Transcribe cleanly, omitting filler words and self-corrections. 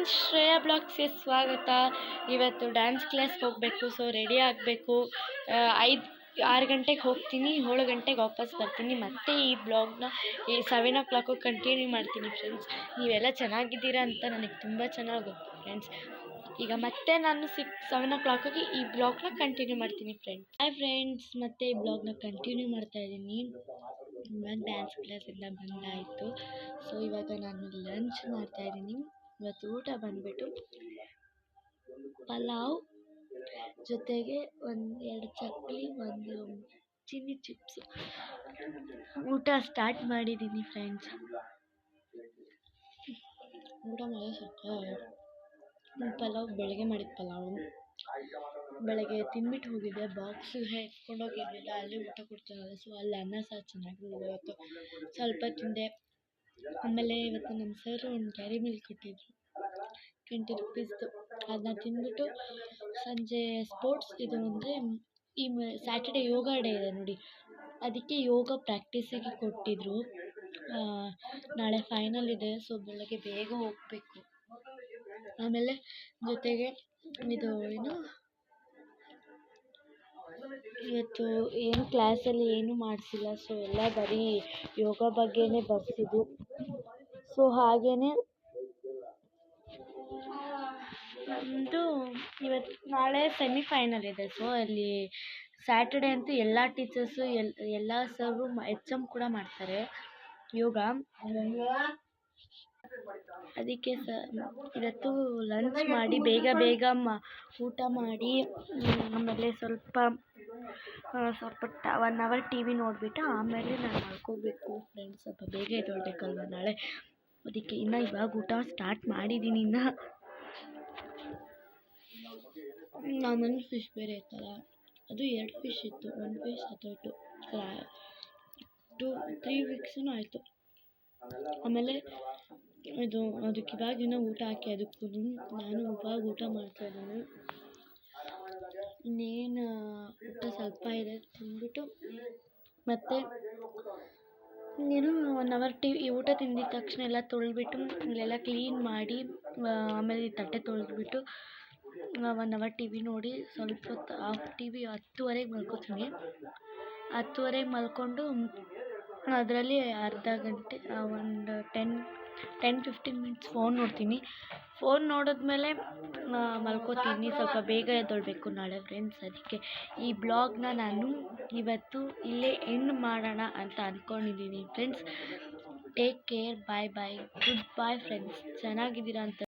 Friends, Shreya ಬ್ಲಾಗ್ಸ್ಗೆ ಸ್ವಾಗತ. ಇವತ್ತು dance ಕ್ಲಾಸ್ಗೆ ಹೋಗಬೇಕು, ಸೊ ರೆಡಿ ಆಗಬೇಕು. 6 ಗಂಟೆಗೆ ಹೋಗ್ತೀನಿ, 7 ಗಂಟೆಗೆ ವಾಪಸ್ ಬರ್ತೀನಿ. ಮತ್ತೆ ಈ ಬ್ಲಾಗ್ನ 7 o'clock ಕಂಟಿನ್ಯೂ ಮಾಡ್ತೀನಿ ಫ್ರೆಂಡ್ಸ್. ನೀವೆಲ್ಲ ಚೆನ್ನಾಗಿದ್ದೀರಾ ಅಂತ ನನಗೆ ತುಂಬ ಚೆನ್ನಾಗಿ ಗೊತ್ತು ಫ್ರೆಂಡ್ಸ್. ಈಗ ಮತ್ತೆ ನಾನು 7 o'clockಗೆ ಈ ಬ್ಲಾಗ್ನ ಕಂಟಿನ್ಯೂ ಮಾಡ್ತೀನಿ ಫ್ರೆಂಡ್ಸ್. ಹಾಯ್ ಫ್ರೆಂಡ್ಸ್, ಮತ್ತೆ ಈ ಬ್ಲಾಗ್ನ ಕಂಟಿನ್ಯೂ ಮಾಡ್ತಾ ಇದ್ದೀನಿ. ಇವಾಗ ಡ್ಯಾನ್ಸ್ ಕ್ಲಾಸಿಂದ ಬಂದಾಯಿತು. ಸೊ ಇವಾಗ ನಾನು ಲಂಚ್ ಮಾಡ್ತಾ ಇದ್ದೀನಿ. ಇವತ್ತು ಊಟ ಬಂದುಬಿಟ್ಟು ಪಲಾವ್ ಜೊತೆಗೆ 2 ಚಕ್ಕಲಿ, 1 ಚಿಲ್ಲಿ ಚಿಪ್ಸ್. ಊಟ ಸ್ಟಾರ್ಟ್ ಮಾಡಿದ್ದೀನಿ ಫ್ರೆಂಡ್ಸ್. ಊಟ ಮಾಡಿ ಪಲಾವ್ ಬೆಳಗ್ಗೆ ಮಾಡಿದ ಪಲಾವು ಬೆಳಗ್ಗೆ ತಿಂದ್ಬಿಟ್ಟು ಹೋಗಿದ್ದೆ. ಬಾಕ್ಸ್ ಎತ್ಕೊಂಡು ಹೋಗಿರಲಿಲ್ಲ, ಅಲ್ಲಿ ಊಟ ಕೊಡ್ತಾರಲ್ಲ, ಸೊ ಅಲ್ಲಿ ಅನ್ನ ಸಾರು ಚೆನ್ನಾಗಿರಲಿಲ್ಲ. ಇವತ್ತು ಸ್ವಲ್ಪ ತಿಂದೆ. ಆಮೇಲೆ ಇವತ್ತು ನಮ್ಮ ಸರ್ ಒಂದು ಕ್ಯಾರಿ ಮಿಲ್ಕ್ ಕೊಟ್ಟಿದ್ರು, 20 rupeesದು. ಅದನ್ನ ತಿಂದ್ಬಿಟ್ಟು ಸಂಜೆ ಸ್ಪೋರ್ಟ್ಸ್ ಇದು ಅಂದರೆ ಈ ಸ್ಯಾಟರ್ಡೆ ಯೋಗ ಡೇ ಇದೆ ನೋಡಿ, ಅದಕ್ಕೆ ಯೋಗ ಪ್ರಾಕ್ಟೀಸಿಗೆ ಕೊಟ್ಟಿದ್ರು. ನಾಳೆ ಫೈನಲ್ ಇದೆ, ಸೊ ಬೆಳಗ್ಗೆ ಬೇಗ ಹೋಗಬೇಕು. ಆಮೇಲೆ ಜೊತೆಗೆ ಇದು ಇವತ್ತು ಏನು ಕ್ಲಾಸಲ್ಲಿ ಏನೂ ಮಾಡಿಸಿಲ್ಲ, ಸೊ ಎಲ್ಲ ಬರೀ ಯೋಗ ಬಗ್ಗೆನೇ ಬರ್ಸಿದ್ದು. ಸೊ ಹಾಗೆಯೇ ನಮ್ಮದು ಇವತ್ತು ನಾಳೆ ಸೆಮಿಫೈನಲ್ ಇದೆ. ಸೊ ಅಲ್ಲಿ ಸ್ಯಾಟರ್ಡೆ ಅಂತೂ ಎಲ್ಲ ಟೀಚರ್ಸು ಎಲ್ಲ ಸರ್ರು HM ಕೂಡ ಮಾಡ್ತಾರೆ ಯೋಗ. ಅದಕ್ಕೆ ಇವತ್ತು ಲಂಚ್ ಮಾಡಿ ಬೇಗ ಊಟ ಮಾಡಿ ಆಮೇಲೆ ಸ್ವಲ್ಪ 1 hour TV ನೋಡಿಬಿಟ್ಟು ಆಮೇಲೆ ನಾನು ಮಲ್ಕೋಬೇಕು ಫ್ರೆಂಡ್ಸ್. ಸ್ವಲ್ಪ ಬೇಗ ಎದ್ದೇಳಬೇಕಲ್ವ ನಾಳೆ, ಅದಕ್ಕೆ ಇವಾಗ ಊಟ ಸ್ಟಾರ್ಟ್ ಮಾಡಿದ್ದೀನಿ. ನಮ್ಮನೇಲಿ ಫಿಶ್ ಬೇರೆ ಇತ್ತಲ್ಲ, ಅದು 2 ಫಿಶ್ ಇತ್ತು. 1 ಫಿಶ್ ಸತ್ತೋಯ್ತು, 3 weeks ಆಯಿತು. ಆಮೇಲೆ ಅದಕ್ಕೆ ಇವಾಗಿನ ಊಟ ಹಾಕಿ ಅದಕ್ಕೂ ನಾನು ಇವಾಗ ಊಟ ಮಾಡ್ತಾಯಿದ್ದೀನಿ. ಇನ್ನೇನು ಊಟ ಸ್ವಲ್ಪ ಇದೆ, ತಿಂದ್ಬಿಟ್ಟು ಮತ್ತೆ ಇನ್ನೇನು 1 hour ಈ ಊಟ ತಿಂದಿದ ತಕ್ಷಣ ಎಲ್ಲ ತೊಳೆದ್ಬಿಟ್ಟು ಇಲ್ಲೆಲ್ಲ ಕ್ಲೀನ್ ಮಾಡಿ ಆಮೇಲೆ ಈ ತಟ್ಟೆ ತೊಳೆದ್ಬಿಟ್ಟು 1 hour TV ನೋಡಿ ಸ್ವಲ್ಪ ಹೊತ್ತು TV 10:30ಗೆ ಮಲ್ಕೋತೀನಿ. 10:30ಗೆ ಮಲ್ಕೊಂಡು ಅದರಲ್ಲಿ ಅರ್ಧ ಗಂಟೆ ಒಂದು 10-15 minutes ಫೋನ್ ನೋಡ್ತೀನಿ. ಫೋನ್ ನೋಡಿದ್ಮೇಲೆ ಮಲ್ಕೋತೀನಿ. ಸ್ವಲ್ಪ ಬೇಗ ಎದ್ದೇಳಬೇಕು ನಾಳೆ ಫ್ರೆಂಡ್ಸ್. ಅದಕ್ಕೆ ಈ ಬ್ಲಾಗ್ನ ನಾನು ಇವತ್ತು ಇಲ್ಲೇ ಎಂಡ್ ಮಾಡೋಣ ಅಂತ ಅಂದ್ಕೊಂಡಿದ್ದೀನಿ friends. Take care, bye good bye friends. ಚೆನ್ನಾಗಿದ್ದೀರಾ ಅಂತ